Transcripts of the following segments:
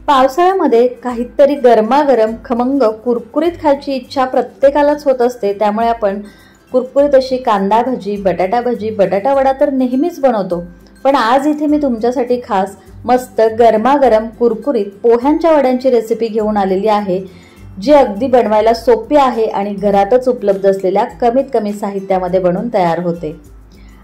पावसाळ्यामध्ये काहीतरी गरमागरम खमंग कुरकुरीत खायची इच्छा प्रत्येकालाच होत असते। त्यामुळे आपण कुरकुरीत अशी कांदा भजी, बटाटा भजी, बटाटा वडा तर नेहमीच बनवतो। पण आज इथे मी तुमच्यासाठी खास मस्त गरमागरम कुरकुरीत पोह्यांच्या वड्यांची रेसिपी घेऊन आलेली आहे, जी अगदी बनवायला सोपी आहे आणि घरातच उपलब्ध असलेल्या कमीत कमी साहित्यामध्ये बनून तयार होते।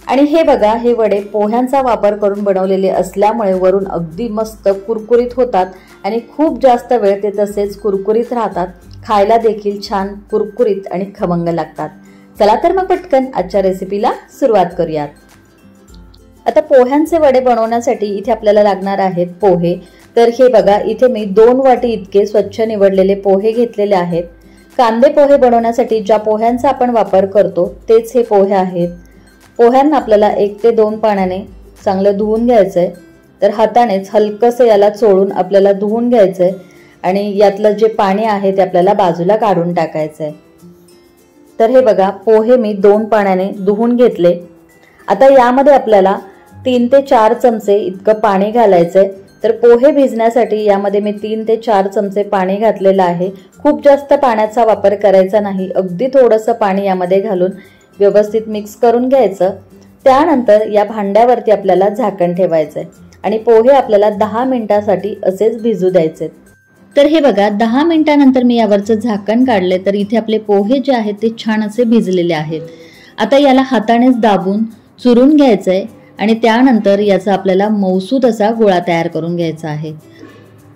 आणि हे बघा, हे वडे पोह्यांचा वापर करून बनवलेले असल्यामुळे वरून अगदी मस्त कुरकुरीत होतात आणि खूप जास्त वेळ ते तसेच कुरकुरीत राहतात। खायला देखील छान कुरकुरीत आणि खमंग लागतात। चला तर मग पटकन आजच्या रेसिपीला सुरुवात करूयात। आता पोह्यांचे वडे बनवण्यासाठी इथे आपल्याला लागणार आहेत पोहे। तर हे बघा, इथे मी 2 वाटी इतके स्वच्छ निवडलेले पोहे घेतलेले आहेत। कांदे पोहे बनवण्यासाठी ज्या पोह्यांचा आपण वापर करतो तेच हे पोहे आहेत। पोह्यांना आपल्याला 1 ते 2 पाण्याने चांगलं धुवून घ्यायचंय। तर हातानेच हलकसं याला चोळून आपल्याला धुवून घ्यायचंय आणि यातलं जे पाणी आहे ते आपल्याला बाजूला काढून टाकायचंय। तर हे बघा, पोहे मी 2 पाण्याने धुवून घेतले। आता यामध्ये आपल्याला 3 ते 4 चमचे इतकं पाणी घालायचंय। तर पोहे भिजण्यासाठी यामध्ये मी 3 ते 4 चमचे पाणी घातलेलं आहे। खूप जास्त पाण्याचा वापर करायचा नाही, अगदी थोडंसं पाणी यामध्ये घालून व्यवस्थित मिक्स करून घ्यायचं। त्यानंतर या भांड्यावरती आपल्याला झाकण ठेवायचंय आणि पोहे आपल्याला 10 मिनिटांसाठी असेच भिजू द्यायचे। तर हे बघा, 10 मिनिटांनंतर मी यावरचं झाकण काढले। तर इथे आपले पोहे जे आहेत ते छान असे भिजलेले आहेत। आता याला हातानेच दाबून चुरून घ्यायचंय आणि त्यानंतर याचा आपल्याला मऊसूत असा गोळा तयार करून घ्यायचा आहे।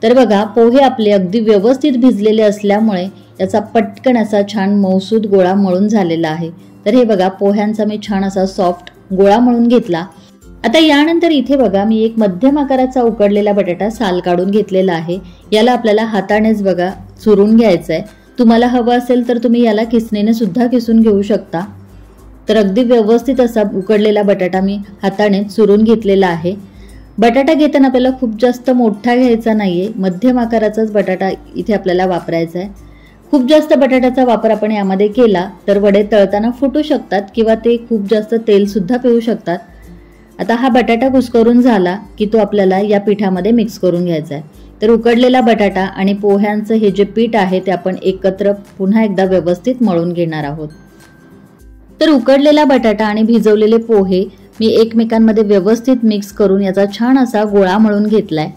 तर बघा, पोहे आपले अगदी व्यवस्थित भिजलेले असल्यामुळे याचा पटकन असा छान मऊसूत गोळा मळून झालेला आहे। तर हे बघा, पोह्यांचा मी छान असा सॉफ्ट गोळा मळून घेतला। आता यानंतर इथे बघा, मी एक मध्यम आकाराचा उकडलेला बटाटा साल काढून घेतलेला आहे। याला आपल्याला हातानेच बघा चुरून घ्यायचंय। तुम्हाला हवं असेल तर तुम्ही याला किसणीने सुद्धा किसून घेऊ शकता। तर अगदी व्यवस्थित असा उकडलेला बटाटा मी हाताने चुरून घेतलेला आहे। बटाटा घेताना आपल्याला खूप जास्त मोठा घ्यायचा नाहीये, मध्यम आकाराचाच बटाटा इथे आपल्याला वापरायचा आहे। खूप जास्त बटाट्याचा वापर आपण यामध्ये केला तर वडे तळताना फुटू शकतात किंवा ते खूप जास्त तेल सुद्धा पिऊ शकतात। आता हा बटाटा कुस्करून झाला की तो आपल्याला या पिठामध्ये मिक्स करून घ्यायचा आहे। तर उकडलेला बटाटा आणि पोह्यांचं हे जे पीठ आहे ते आपण एकत्र पुन्हा एकदा व्यवस्थित मळून घेणार आहोत। तर उकडलेला बटाटा आणि भिजवलेले पोहे मी एकमेकांमध्ये व्यवस्थित मिक्स करून याचा छान असा गोळा मळून घेतलाय।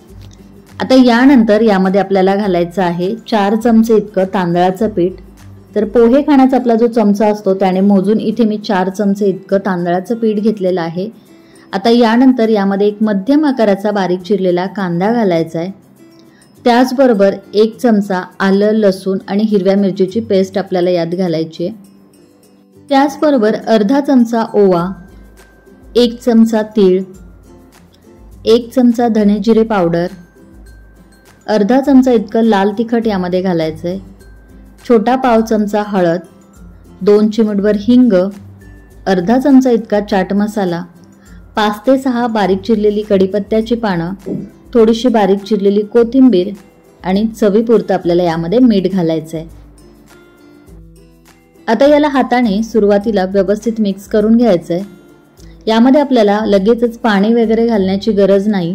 आता यानंतर यामध्ये आपल्याला घालायचं आहे 4 चमचे इतकं तांदळाचं पीठ। तर पोहे खाण्याचा आपला जो चमचा असतो त्याने मोजून इथे मी 4 चमचे इतकं तांदळाचं पीठ घेतलेलं आहे। आता यानंतर यामध्ये एक मध्यम आकाराचा बारीक चिरलेला कांदा घालायचा आहे। त्याचबरोबर 1 चमचा आलं, लसूण आणि हिरव्या मिरचीची पेस्ट आपल्याला यात घालायची आहे। त्याचबरोबर अर्धा चमचा ओवा, 1 चमचा तीळ, 1 चमचा धने जिरे पावडर, अर्धा चमचा इतकं लाल तिखट यामध्ये घालायचंय, छोटा पाव चमचा हळद, 2 चिमूटभर हिंग, अर्धा चमचा इतका चाट मसाला, 5 ते 6 बारीक चिरलेली कढीपत्त्याची पानं, थोडीशी बारीक चिरलेली कोथिंबीर आणि चवीपुरतं आपल्याला यामध्ये मीठ घालायचंय। आता याला हाताने सुरुवातीला व्यवस्थित मिक्स करून घ्यायचंय। यामध्ये आपल्याला लगेचच पाणी वगैरे घालण्याची गरज नाही,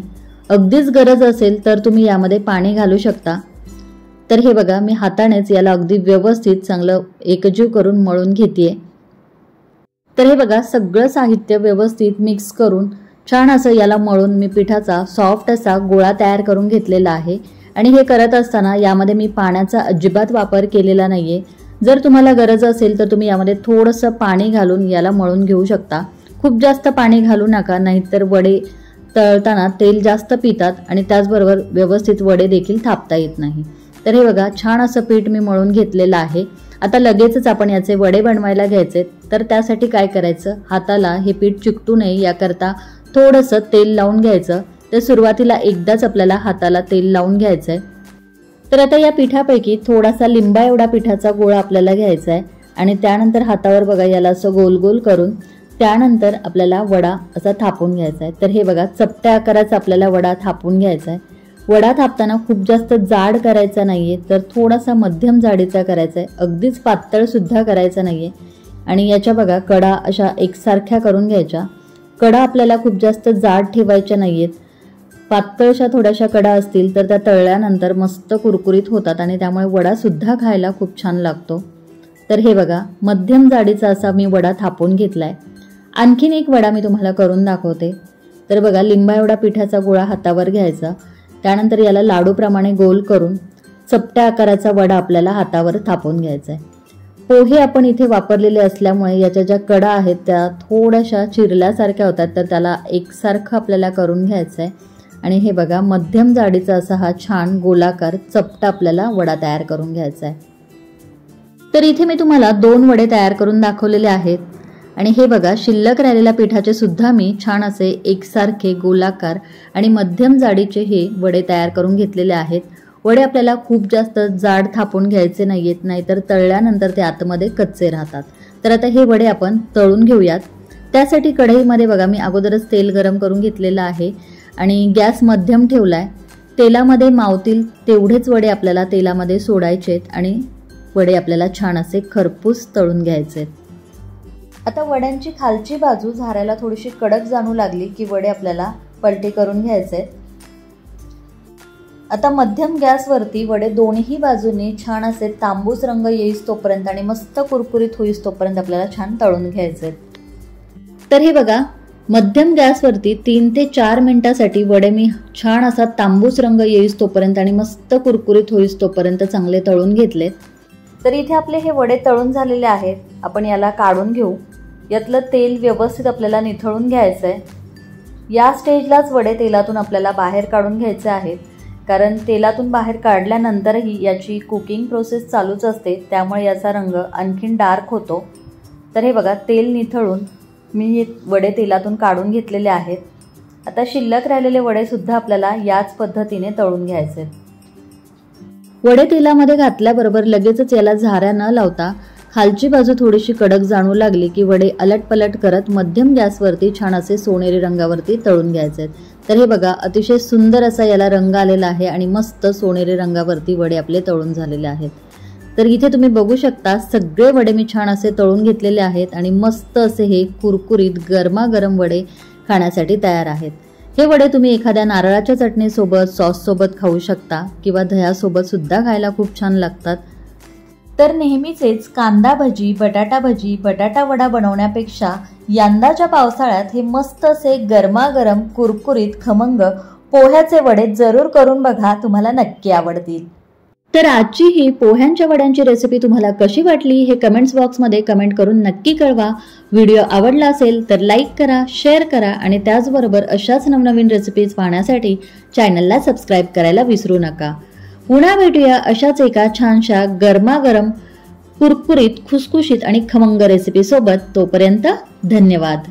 अगदीच गरज असेल तर तुम्ही यामध्ये पाणी घालू शकता। तर हे बघा, मी हातानेच याला अगदी व्यवस्थित चांगलं एकजीव करून मळून घेतेय। तर हे बघा, सगळं साहित्य व्यवस्थित मिक्स करून छान असं याला मळून मी पिठाचा सॉफ्ट असा गोळा तयार करून घेतलेला आहे। आणि हे करत असताना यामध्ये मी पाण्याचा अजिबात वापर केलेला नाहीये। जर तुम्हाला गरज असेल तर तुम्ही यामध्ये थोडंसं पाणी घालून याला मळून घेऊ शकता। खूप जास्त पाणी घालू नका, नाहीतर वडे तळताना तेल जास्त पितात आणि त्याचबरोबर व्यवस्थित वडे देखील थापता येत नाही। तर हे बघा, छान असं पीठ मी मळून घेतलेलं आहे। आता लगेचच आपण याचे वडे बनवायला घ्यायचे। तर त्यासाठी काय करायचं, हाताला हे पीठ चिकटू नये याकरता थोडंसं तेल लावून घ्यायचं। तर सुरुवातीला एकदाच आपल्याला हाताला तेल लावून घ्यायचंय। तर आता या पिठापैकी थोडासा लिंबा एवढा पिठाचा गोळा आपल्याला घ्यायचा आहे आणि त्यानंतर हातावर बघा याला असं गोल गोल करून त्यानंतर आपल्याला वडा असा थापून घ्यायचा आहे। तर हे बघा, चपट्या आकाराचा आपल्याला वडा थापून घ्यायचा आहे। वडा थापताना खूप जास्त जाड करायचा नाहीये, तर थोडासा मध्यम जाडीचा करायचा आहे, अगदीच पातळ सुद्धा करायचा नाहीये। आणि याच्या बघा कडा अशा एकसारख्या करून घ्यायच्या। कडा आपल्याला खूप जास्त जाड ठेवायच्या नाहीयेत, पातळशा थोड्याशा कडा असतील तर त्या तळल्यानंतर मस्त कुरकुरीत होतात आणि त्यामुळे वडा सुद्धा खायला खूप छान लागतो। तर हे बघा, मध्यम जाडीचा असा मी वडा थापून घेतलाय। आणखीन एक वडा मी तुम्हाला करून दाखवते। तर बघा, लिंबा एवढा पिठाचा गोळा हातावर घ्यायचा, त्यानंतर याला लाडूप्रमाणे गोल करून चपट्या आकाराचा वडा आपल्याला हातावर थापून घ्यायचा आहे। पोहे आपण इथे वापरलेले असल्यामुळे याच्या ज्या कडा आहेत त्या थोड्याशा चिरल्यासारख्या होतात, तर त्याला एकसारखं आपल्याला करून घ्यायचं आहे। आणि हे बघा, मध्यम जाडीचा असा हा छान गोलाकार चपटा आपल्याला वडा तयार करून घ्यायचा आहे। तर इथे मी तुम्हाला 2 वडे तयार करून दाखवलेले आहेत आणि हे बघा, शिल्लक राहिलेल्या पिठाचे सुद्धा मी छान असे एकसारखे गोलाकार आणि मध्यम जाडीचे हे वडे तयार करून घेतलेले आहेत। वडे आपल्याला खूप जास्त जाड थापून घ्यायचे नाहीयेत, नाहीतर तळल्यानंतर ते आतमध्ये कच्चे राहतात। तर आता हे वडे आपण तळून घेऊयात। त्यासाठी कढईमध्ये बघा, मी अगोदरच तेल गरम करून घेतलेलं आहे आणि गॅस मध्यम ठेवलाय। तेलामध्ये मावतील तेवढेच वडे आपल्याला तेलामध्ये सोडायचेत आणि वडे आपल्याला छान असे खरपूस तळून घ्यायचे। आता वड्यांची खालची बाजू झाऱ्याला थोडीशी कडक जाणू लागली की वडे आपल्याला पलटी करून घ्यायचे। आता मध्यम गॅसवरती वडे दोन्ही बाजूनी छान असे तांबूस रंग येईस तोपर्यंत आणि मस्त कुरकुरीत होईस तोपर्यंत आपल्याला छान तळून घ्यायचे। तर हे बघा, मध्यम गॅसवरती 3 ते 4 मिनिटांसाठी वडे मी छान असा तांबूस रंग येईस तोपर्यंत आणि मस्त कुरकुरीत होईस तोपर्यंत चांगले तळून घेतलेत। तर इथे आपले हे वडे तळून झालेले आहेत। आपण याला काढून घेऊ। यातलं तेल व्यवस्थित आपल्याला निथळून घ्यायचं आहे। या स्टेजलाच वडे तेलातून आपल्याला बाहेर काढून घ्यायचे आहेत, कारण तेलातून बाहेर काढल्यानंतरही याची कुकिंग प्रोसेस चालूच असते, त्यामुळे याचा रंग आणखीन डार्क होतो। तर हे बघा, तेल निथळून मी हे वडे तेलातून काढून घेतलेले आहेत। आता शिल्लक राहिलेले वडे सुद्धा आपल्याला याच पद्धतीने तळून घ्यायचे। वडे तेलामध्ये घातल्याबरोबर लगेचच याला झाऱ्या न लावता खालची बाजू थोडीशी कडक जाणू लागली की वडे अलटपलट करत मध्यम गॅसवरती छान असे सोनेरी रंगावरती तळून घ्यायचे। तर हे बघा, अतिशय सुंदर असा याला रंग आलेला आहे आणि मस्त सोनेरी रंगावरती वडे आपले तळून झालेले आहेत। तर इथे तुम्ही बघू शकता, सगळे वडे मी छान असे तळून घेतलेले आहेत आणि मस्त असे हे कुरकुरीत गरमागरम वडे खाण्यासाठी तयार आहेत। हे वडे तुम्ही एखाद्या नारळाच्या चटणीसोबत, सॉससोबत खाऊ शकता किंवा दह्यासोबत सुद्धा खायला खूप छान लागतात। तर नेहमीचेच कांदा भजी, बटाटा भजी, बटाटा वडा बनवण्यापेक्षा यंदाच्या पावसाळ्यात हे मस्त असे गरमागरम कुरकुरीत खमंग पोह्याचे वडे जरूर करून बघा, तुम्हाला नक्की आवडतील। तर आजची ही पोह्यांच्या वड्यांची रेसिपी तुम्हाला कशी वाटली हे कमेंट्स बॉक्समध्ये कमेंट करून नक्की कळवा। व्हिडिओ आवडला असेल तर लाईक करा, शेअर करा आणि त्याचबरोबर अशाच नवनवीन रेसिपीज पाहण्यासाठी चॅनलला सबस्क्राईब करायला विसरू नका। पुन्हा भेटूया अशाच एका छानशा गरमागरम कुरकुरीत खुसखुशीत आणि खमंग रेसिपी सोबत। तोपर्यंत धन्यवाद।